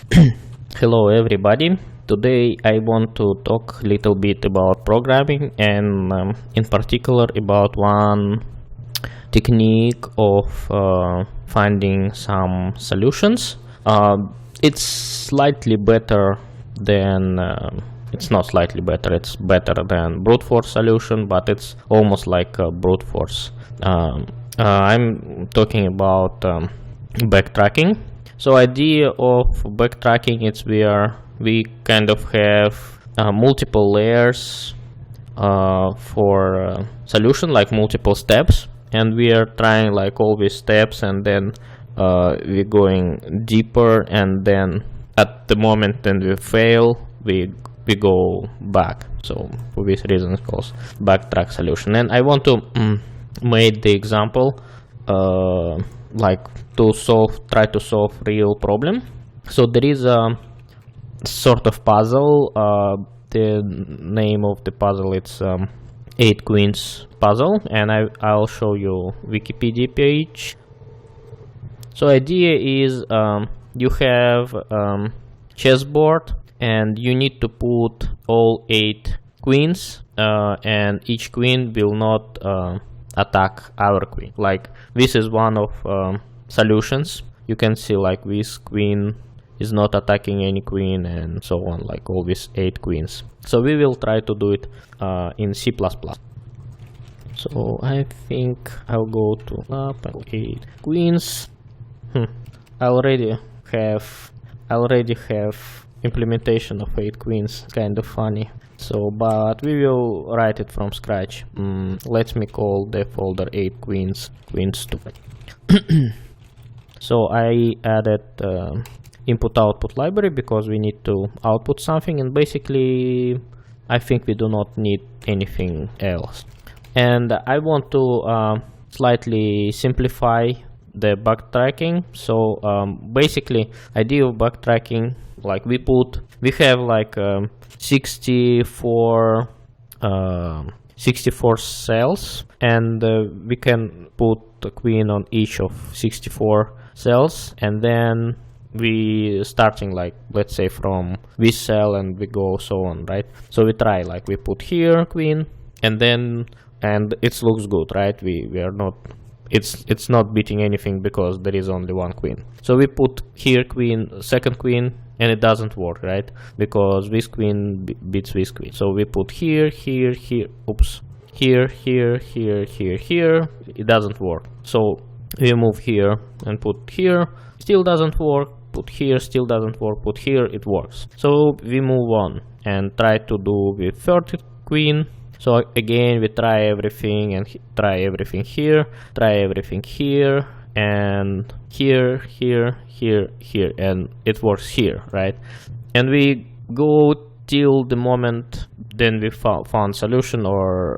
Hello everybody. Today I want to talk a little bit about programming and in particular about one technique of finding some solutions. It's slightly better than it's not slightly better, it's better than brute force solution, but it's almost like a brute force. I'm talking about backtracking. So idea of backtracking is where we kind of have multiple layers for solution, like multiple steps, and we are trying like all these steps, and then we're going deeper, and then at the moment when we fail, we go back. So for this reason it's called backtrack solution. And I want to make the example like to try to solve real problem. So there is a sort of puzzle. The name of the puzzle, it's 8 queens puzzle, and I'll show you Wikipedia page. So idea is you have chessboard, and you need to put all 8 queens, and each queen will not attack our queen. Like this is one of solutions. You can see like this queen is not attacking any queen, and so on, like all these 8 queens. So we will try to do it in C++. So I think I'll go to 8 queens. I already have implementation of 8 queens, kind of funny. So but we will write it from scratch. Let me call the folder 8 queens 2. So I added input output library because we need to output something, and basically I think we do not need anything else. And I want to slightly simplify the backtracking. So basically idea of backtracking, like we have like 64 cells, and we can put a queen on each of 64 cells, and then we starting like, let's say, from this cell, and we go so on, right? So we try, like we put here queen, and it looks good, right? We are not, it's not beating anything because there is only one queen. So we put here queen, second queen, and it doesn't work, right? Because this queen beats this queen. So we put here, oops, here, it doesn't work. So we move here and put here, still doesn't work, put here, still doesn't work, put here, it works. So we move on and try to do the third queen. So again, we try everything, and try everything here, try everything here, and here, and it works here, right? And we go till the moment then we found solution, or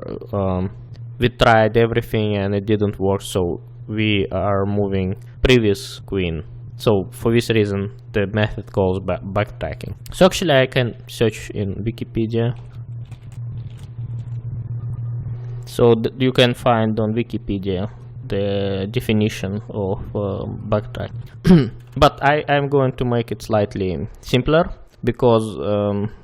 we tried everything and it didn't work, so we are moving previous queen. So for this reason the method calls backtracking. So actually I can search in Wikipedia. So you can find on Wikipedia the definition of backtracking. But I'm going to make it slightly simpler, because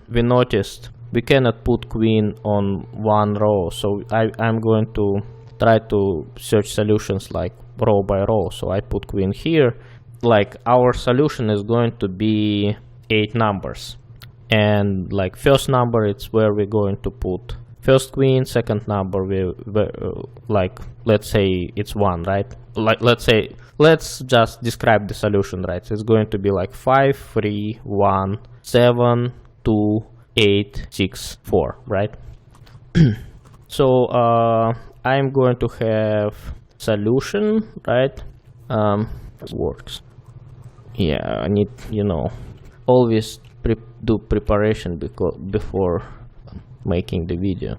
we noticed we cannot put queen on one row. So I'm going to try to search solutions like row by row. So I put queen here. Like our solution is going to be 8 numbers, and like first number, it's where we're going to put first queen. Second number, like let's say it's 1, right? Like let's just describe the solution, right? So it's going to be like 5 3 1 7 2 8 6 4, right? So I'm going to have solution, right? Works. Yeah, I need, always do preparation before making the video.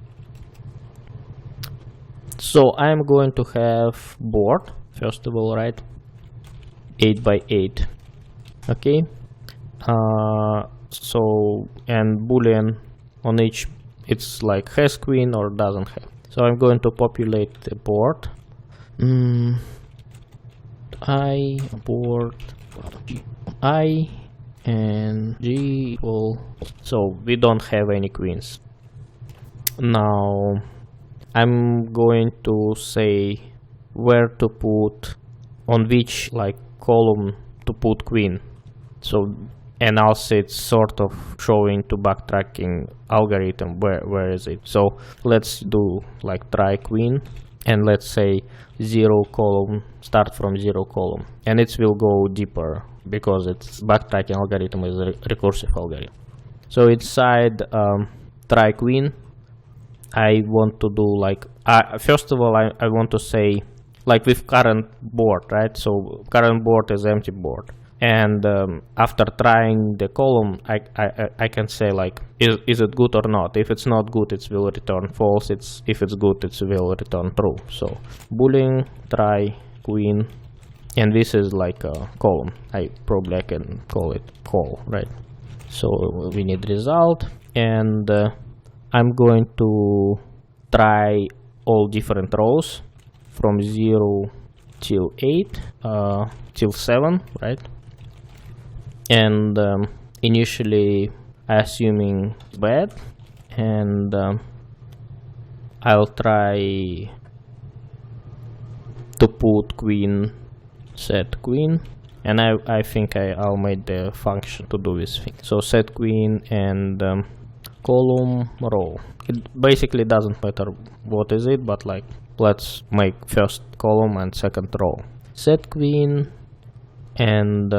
So I'm going to have board first of all, right? 8 by 8. Okay. So, and boolean on each, it's like has queen or doesn't have. So I'm going to populate the board. I board I and G equal, so we don't have any queens. Now I'm going to say where to put, on which like column to put queen. So, and also it's sort of showing to backtracking algorithm where is it. So let's do like try queen, and let's say 0 column, start from 0 column, and it will go deeper because it's backtracking algorithm is a recursive algorithm. So inside try queen, I want to do like first of all I want to say like with current board, right? So current board is empty board, and after trying the column I can say like is it good or not. If it's not good, it will return false. If it's good, it will return true. So boolean try queen, and this is like a column. I can call it call, right? So we need result, and I'm going to try all different rows from 0 till 8 till 7, right? And initially assuming bad, and I'll try to put queen, set queen, and I think I'll make the function to do this thing. So set queen and column row. It basically doesn't matter what is it, but like let's make first column and second row. Set queen and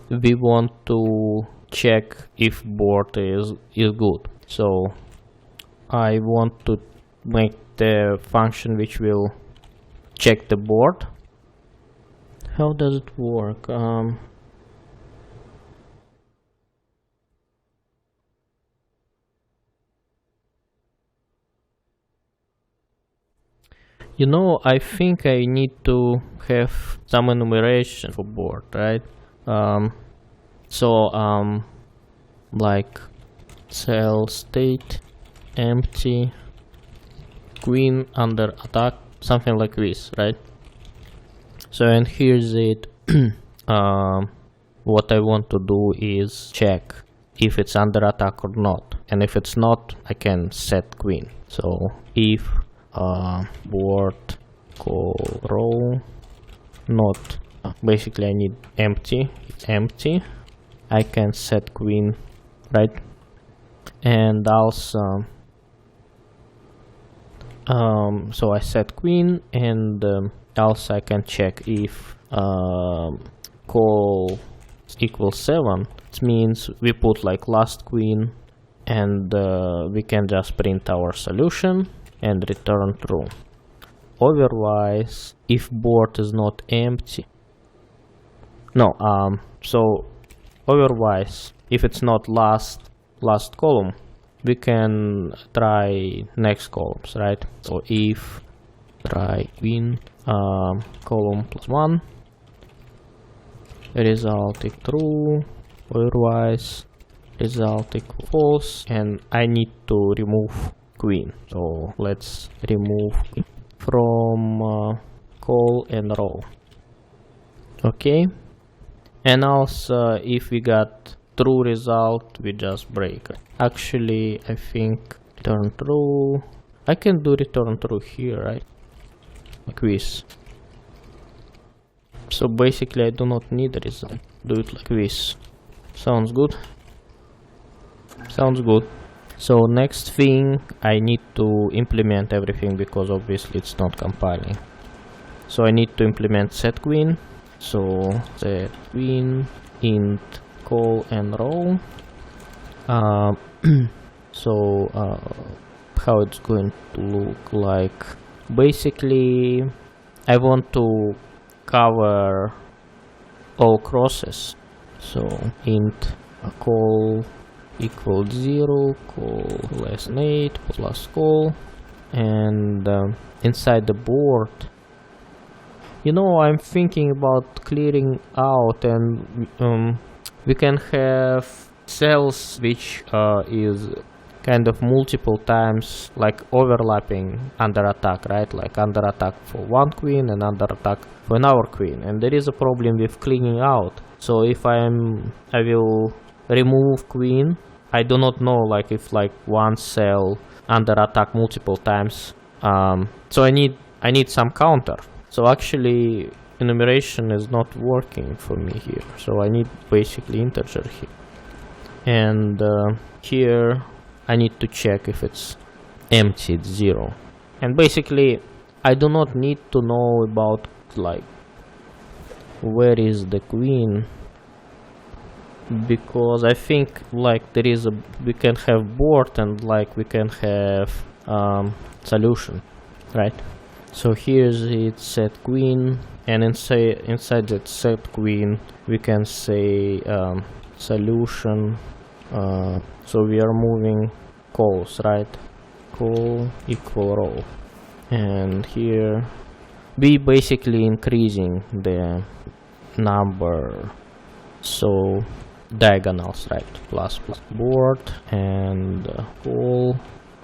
we want to check if board is good. So I want to make the function which will check the board. How does it work? You know, I think I need to have some enumeration for board, right? Like cell state empty queen under attack, something like this, right? So, and here's it. What I want to do is check if it's under attack or not, and if it's not, I can set queen. So if board call row not, basically I need empty, it's empty, I can set queen, right? And also so I set queen, and also I can check if call equals 7. It means we put like last queen, and we can just print our solution and return true. Otherwise, if board is not empty, so otherwise, if it's not last column, we can try next columns, right? So if try queen column +1, result equal true, otherwise result equal false, and I need to remove queen. So let's remove from call and row. Okay, and also if we got true result, we just break it. Actually, I think return true, I can do return true here, right? Like this. So basically I do not need a result, do it like this. Sounds good? Sounds good. So next thing, I need to implement everything because obviously it's not compiling. So I need to implement set queen. So set queen int call and row. So how it's going to look like? Basically, I want to cover all crosses. So int call equals 0, call less than 8 plus call, and inside the board, you know, I'm thinking about clearing out, and we can have cells which is kind of multiple times, like overlapping under attack, right? Like under attack for one queen and under attack for another queen, and there is a problem with cleaning out. So if I will remove queen, I do not know like if like one cell under attack multiple times. So I need some counter. So actually enumeration is not working for me here. So I need basically integer here. And here I need to check if it's empty, it's 0. And basically I do not need to know about like where is the queen, because I think like there is we can have board and like we can have solution, right? So here's it set queen, and inside that set queen we can say solution. So we are moving calls, right? Call equal row, and here we basically increasing the number, so diagonals, right? Plus board and call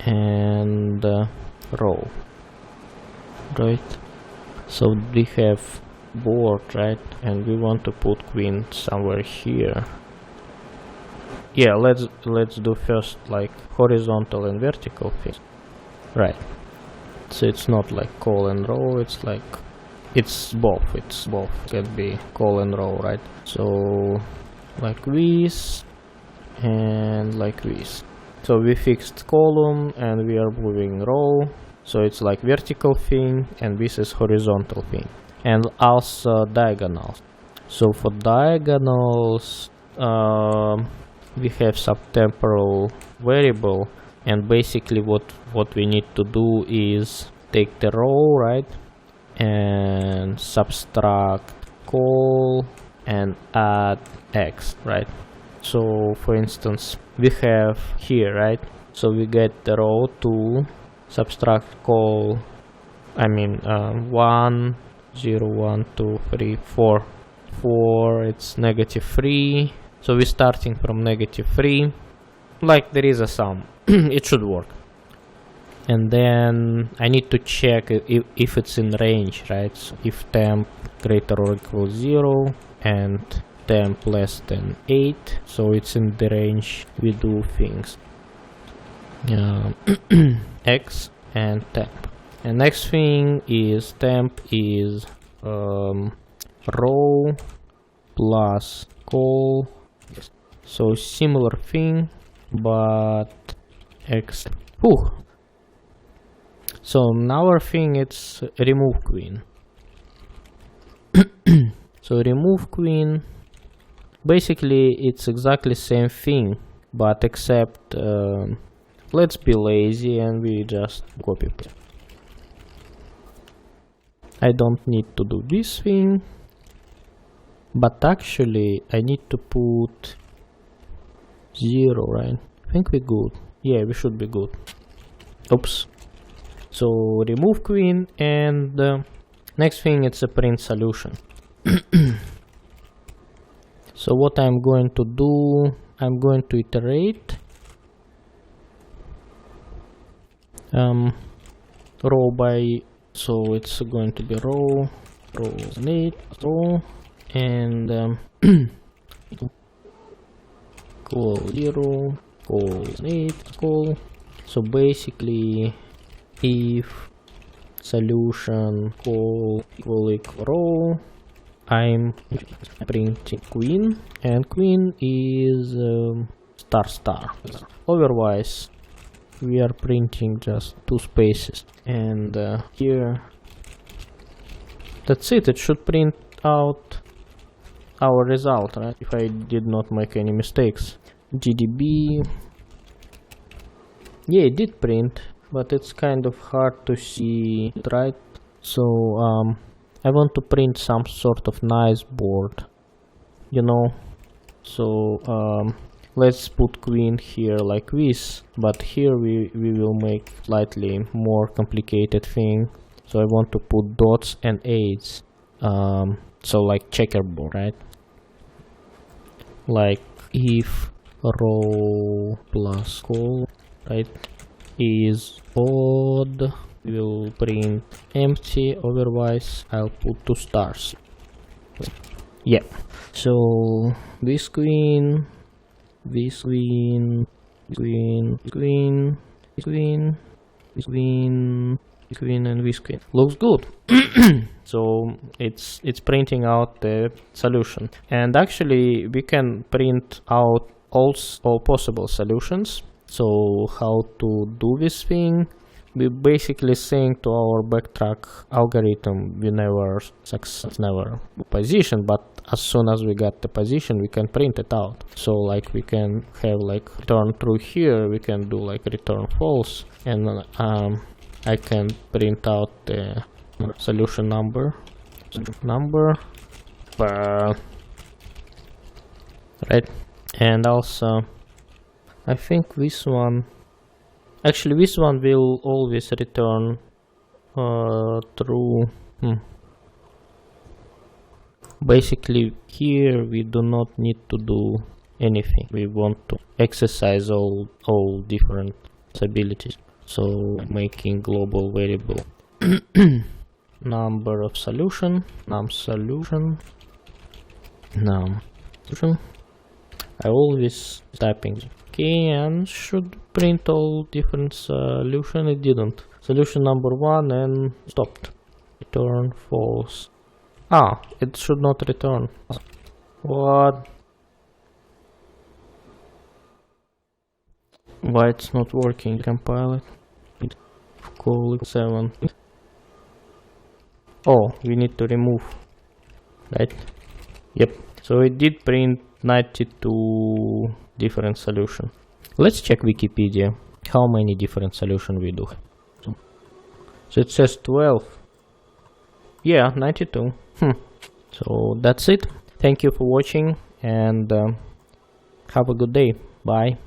and row, right? So we have board, right? And we want to put queen somewhere here. Yeah, let's do first like horizontal and vertical things, right? So it's not like call and row, it's like it's both, can be call and row, right? So like this and like this. So we fixed column and we are moving row, so it's like vertical thing, and this is horizontal thing. And also diagonals. So for diagonals we have some temporal variable, and basically what we need to do is take the row, right, and subtract call and add x, right? So for instance we have here, right, so we get the row 2 subtract call, I mean 1 0 1 2 3 4 4, it's -3. So we're starting from -3, like there is a sum. It should work. And then I need to check if it's in range, right? So if temp greater or equal 0 and temp less than 8, so it's in the range, we do things x and temp. And next thing is temp is row plus call. So similar thing, but x. So now our thing it's remove queen. So remove queen, basically it's exactly same thing, but except let's be lazy and we just copy paste. I don't need to do this thing, but actually I need to put 0, right? I think we're good. Yeah, we should be good. Oops. So remove queen, and next thing it's a print solution. So what I'm going to do, I'm going to iterate row by, so it's going to be row 8 row, and call 0 call 8 call. So basically if solution call equal row, I'm printing queen, and queen is star. Otherwise we are printing just 2 spaces, and here that's it. It should print out our result, right? If I did not make any mistakes. GDB, yeah, it did print, but it's kind of hard to see, right? So I want to print some sort of nice board, you know. So let's put queen here like this, but here we will make slightly more complicated thing. So I want to put dots and 8s, so like checkerboard, right? Like if row plus call right, is odd. We'll print empty, otherwise I'll put 2 stars. Yeah, so this queen, this queen, queen, queen, queen, queen, queen, and this queen. Looks good. So it's printing out the solution, and actually we can print out all possible solutions. So how to do this thing? We basically saying to our backtrack algorithm, we never position, but as soon as we got the position, we can print it out. So like we can have like return true here, we can do like return false, and I can print out the solution number, right? And also I think this one, actually this one will always return true. Basically here we do not need to do anything. We want to exercise all different abilities. So making global variable number of solution, num solution. I always typing okay, and should print all different solution. It didn't. Solution number 1 and stopped. Return false. Ah, it should not return. What? Why it's not working? Compile it. Call it 7. Oh, we need to remove. Right? Yep. So it did print 92 different solutions. Let's check Wikipedia. How many different solutions we do? So it says 12. Yeah, 92. So that's it. Thank you for watching, and have a good day. Bye.